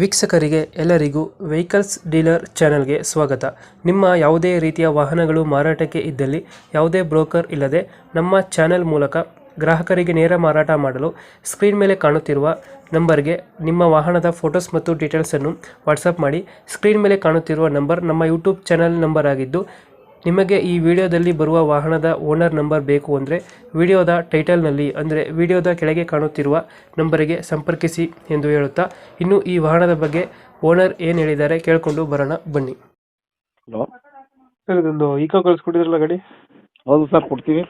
ವೀಕ್ಷಕರಿಗೆ ಎಲ್ಲರಿಗೂ vehicles dealer ಚಾನೆಲ್ಗೆ ಸ್ವಾಗತ. ನಿಮ್ಮ ಯಾವುದೇ ರೀತಿಯ ವಾಹನಗಳು ಮಾರಾಟಕ್ಕೆ ಇದ್ದಲ್ಲಿ ಯಾವುದೇ ಬ್ರೋಕರ್ ಇಲ್ಲದೆ ನಮ್ಮ ಚಾನೆಲ್ ಮೂಲಕ ಗ್ರಾಹಕರಿಗೆ ನೇರ ಮಾರಾಟ ಮಾಡಲು ಸ್ಕ್ರೀನ್ ಮೇಲೆ ಕಾಣುತ್ತಿರುವ ನಂಬರ್ಗೆ ನಿಮ್ಮ ವಾಹನದ ಫೋಟೋಸ್ ಮತ್ತು ಡೀಟೇಲ್ಸನ್ನು ವಾಟ್ಸಪ್ ಮಾಡಿ. ಸ್ಕ್ರೀನ್ ಮೇಲೆ ಕಾಣುತ್ತಿರುವ ನಂಬರ್ ನಮ್ಮ ಯೂಟ್ಯೂಬ್ ಚಾನೆಲ್ ನಂಬರ್ ಆಗಿದ್ದು, ನಿಮಗೆ ಈ ವಿಡಿಯೋದಲ್ಲಿ ಬರುವ ವಾಹನದ ಓನರ್ ನಂಬರ್ ಬೇಕು ಅಂದರೆ ವಿಡಿಯೋದ ಟೈಟಲ್ನಲ್ಲಿ ಅಂದರೆ ವಿಡಿಯೋದ ಕೆಳಗೆ ಕಾಣುತ್ತಿರುವ ನಂಬರಿಗೆ ಸಂಪರ್ಕಿಸಿ ಎಂದು ಹೇಳುತ್ತಾ, ಇನ್ನು ಈ ವಾಹನದ ಬಗ್ಗೆ ಓನರ್ ಏನು ಹೇಳಿದ್ದಾರೆ ಕೇಳಿಕೊಂಡು ಬರೋಣ ಬನ್ನಿ. ಹಲೋ ಸರ್, ಇದೊಂದು ಈಕೋ ಕಳಿಸ್ಕೊಟ್ಟಿದ್ರಲ್ಲ ಗಾಡಿ, ಹೌದು ಸರ್, ಕೊಡ್ತೀವಿ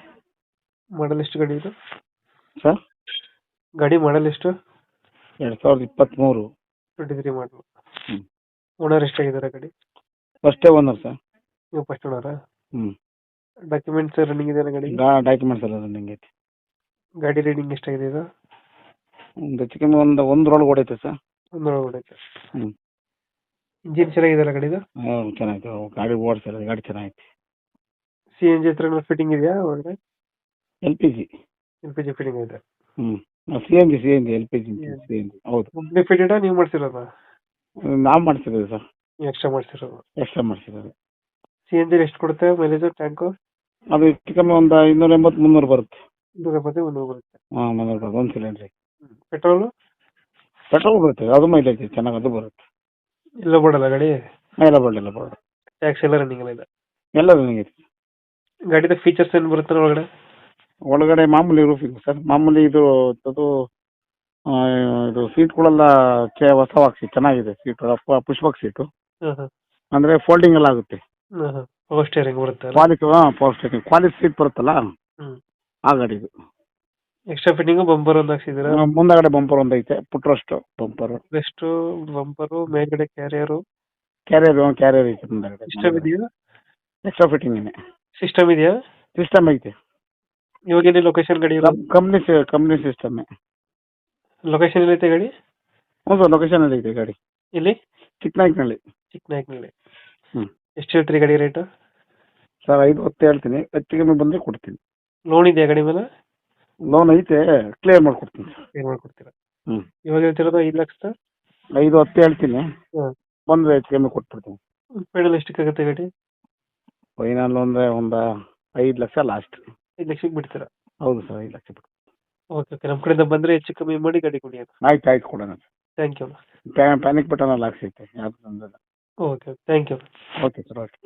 ಮಾಡಲ್ ಎಷ್ಟು ಗಾಡಿ ಇದು? ಸರ್. ಗಾಡಿ ಮಾಡಲ್ ಎಷ್ಟು? 2023 23 ಮಾಡಲು. ಹ್ಞೂ ಓನರ್ ಎಷ್ಟಾಗಿದ್ದಾರೆ ಗಾಡಿ? ಫಸ್ಟೇ ಓನರ್ ಸರ್. ನೀವು ಫಸ್ಟ್ ಓನರಾ? ಹ್ಞೂ ಡಾಕ್ಯುಮೆಂಟ್ಸ್ ರನ್ನಿಂಗ್ ಇದೆ ಗಾಡಿ? ಡಾಕ್ಯುಮೆಂಟ್ಸ್ ಎಲ್ಲ ರನ್ನಿಂಗ್ ಐತಿ. ಗಾಡಿ ರೀಡಿಂಗ್ ಎಷ್ಟಾಗಿದೆ ಇದು? ಒಂದು ಹೆಚ್ಚು ಕಮ್ಮಿ ಒಂದರೊಳಗೆ ಹೊಡೈತೆ ಸರ್. ಒಂದೊಳಗಡೆ. ಹ್ಞೂ ಇಂಜಿನ್ ಚೆನ್ನಾಗಿದೆಯಲ್ಲ ಗಾಡಿದು? ಚೆನ್ನಾಗಿದೆ, ಗಾಡಿ ಓಡಿಸಲ್ಲ, ಗಾಡಿ ಚೆನ್ನಾಗೈತಿ. CNG ಹತ್ರ ಫಿಟ್ಟಿಂಗ್ ಇದೆಯಾ ಒಳಗಡೆ? LPG ಫಿಟ್ಟಿಂಗ್ ಇದೆ. ಹ್ಞೂ CNG LPG ಹೌದು. ಕಂಪ್ನಿ ಫಿಟೆಡ್ ನೀವು ಮಾಡ್ಸಿರೋದ? ನಾವು ಮಾಡಿಸಿರೋದು ಸರ್. ಎಕ್ಸ್ಟ್ರಾ ಮಾಡ್ಸಿರೋದು? ಎಕ್ಸ್ಟ್ರಾ ಮಾಡಿಸಿರೋದು. CNG ಎಷ್ಟು ಕೊಡುತ್ತೆ ಮೈಲೇಜ್ ಟ್ಯಾಂಕು? ಅದು ಹೆಚ್ಚು ಕಮ್ಮಿ ಒಂದು 280-300 ಬರುತ್ತೆ. 270-300 ಬರುತ್ತೆ. ಹಾಂ, 300 ಬರುತ್ತೆ ಒಂದು ಸಿಲಿಂಡ್ರಿಗೆ. ಪೆಟ್ರೋಲು? ಪೆಟ್ರೋಲ್ ಬರುತ್ತೆ, ಅದು ಮೈಲೇಜ್ ಚೆನ್ನಾಗಿ ಅದು ಬರುತ್ತೆ. ಎಲ್ಲ ಬಿಡಲ್ಲ ಗಾಡಿ? ಎಲ್ಲ ಬೋರ್ಡ್ ಟ್ಯಾಕ್ಸ್ ಎಲ್ಲ ರನ್ನಿಂಗ್ ಎಲ್ಲ ಇದೆ? ಎಲ್ಲ ರನ್ನಿಂಗ್ ಐತಿ. ಗಾಡಿದ ಫೀಚರ್ಸ್ ಏನು ಬರುತ್ತೆ ಒಳಗಡೆ? ಒಳಗಡೆ ಮಾಮೂಲಿ ರೂಫಿಂಗ್ ಸರ್, ಮಾಮೂಲಿ ಇದು ಅದು ಇದು ಸೀಟ್ಗಳೆಲ್ಲ ಹೊಸ ಹಾಕ್ಸಿ ಚೆನ್ನಾಗಿದೆ. ಸೀಟ್ ಪುಷ್ಪಕ್ ಸೀಟು, ಅಂದರೆ ಫೋಲ್ಡಿಂಗ್ ಎಲ್ಲ ಆಗುತ್ತೆ. ಪವರ್ ಸ್ಟೇರಿಂಗ್ ಬರುತ್ತೆ? ಪವರ್ ಸ್ಟೇರಿಂಗ್ ಕ್ವಾಲಿಟಿ ಸೀಟ್ ಬರುತ್ತಲ್ಲ, ಆ ಗಾಡಿ ಇದು. ಎಕ್ಸ್ಟ್ರಾ ಫಿಟ್ಟಿಂಗು ಬಂಪರ್ ಒಂದು ಹಾಕ್ಸಿದ್ದೀರಾ? ಮುಂದಗಡೆ ಬಂಪರ್ ಒಂದು ಐತೆ, ಪುಟ್ರಷ್ಟು ಬಂಪರ್. ಎಷ್ಟು ಬಂಪರು, ಮೇಲ್ಗಡೆ ಕ್ಯಾರಿಯರ್ ಐತೆ ಮುಂದಗಡೆ. ಸಿಸ್ಟಮ್ ಇದೆಯಾ? ಎಕ್ಸ್ಟ್ರಾ ಫಿಟ್ಟಿಂಗ್ ಇದೆ. ಸಿಸ್ಟಮ್ ಇದೆಯಾ? ಸಿಸ್ಟಮ್ ಐತೆ. ಇವಾಗ ಎಲ್ಲಿ ಲೊಕೇಶನ್ ಗಾಡಿ? Company system. ಲೊಕೇಶನ್ ಎಲ್ಲೈತೆ ಗಾಡಿ? ಹೌದು, ಲೊಕೇಶನ್ ಅಲ್ಲಿ ಐತೆ ಗಾಡಿ. ಇಲ್ಲಿ ಚಿಕ್ಕನಾಯ್ಕನಹಳ್ಳಿ. ಹ್ಞೂ. ಎಷ್ಟು ಹೇಳ್ತೀರಿ ಗಾಡಿ ರೇಟು? ಸರ್ 5-10 ಹೇಳ್ತೀನಿ, ಹೆಚ್ಚು ಕಮ್ಮಿ ಬಂದರೆ ಕೊಡ್ತೀನಿ. ಲೋನ್ ಇದೆಯಾ ಗಾಡಿ ಮೇಲೆ? ಲೋನ್ ಐತೆ, ಕ್ಲಿಯರ್ ಮಾಡ್ಕೊಡ್ತೀನಿ ಸರ್. ಏನು ಮಾಡ್ಕೊಡ್ತೀರಾ? ಹ್ಞೂ. ಇವಾಗ ಹೇಳ್ತಿರೋದು 5 ಲಕ್ಷ? 5-10 ಹೇಳ್ತೀನಿ, ಬಂದರೆ ಹೆಚ್ಚು ಕಮ್ಮಿ ಕೊಟ್ಬಿಡ್ತೀನಿ. ಫೈನಲ್ ಎಷ್ಟಕ್ಕಾಗುತ್ತೆ ಗಾಡಿ? ಫೈನಲ್ ಅಂದರೆ ಒಂದು 5 ಲಕ್ಷ ಲಾಸ್ಟ್. 5 ಲಕ್ಷಕ್ಕೆ ಬಿಡ್ತೀರಾ? ಹೌದು ಸರ್, 5 ಲಕ್ಷ ಬಿಟ್ಟು. ಓಕೆ, ನಮ್ಮ ಕಡೆಯಿಂದ ಬಂದರೆ ಹೆಚ್ಚು ಕಮ್ಮಿ ಮಾಡಿ ಗಾಡಿ ಕೊಡಿ. ಆಯ್ತು ಕೊಡೋಣ. Thank you. ಪ್ಯಾನಿಕ್ ಬಟನ್ ಎಲ್ಲ ಹಾಕ್ಸೈತೆ, ಯಾವುದು ತೊಂದರೆ ಇಲ್ಲ. Okay, thank you. Okay sir, okay.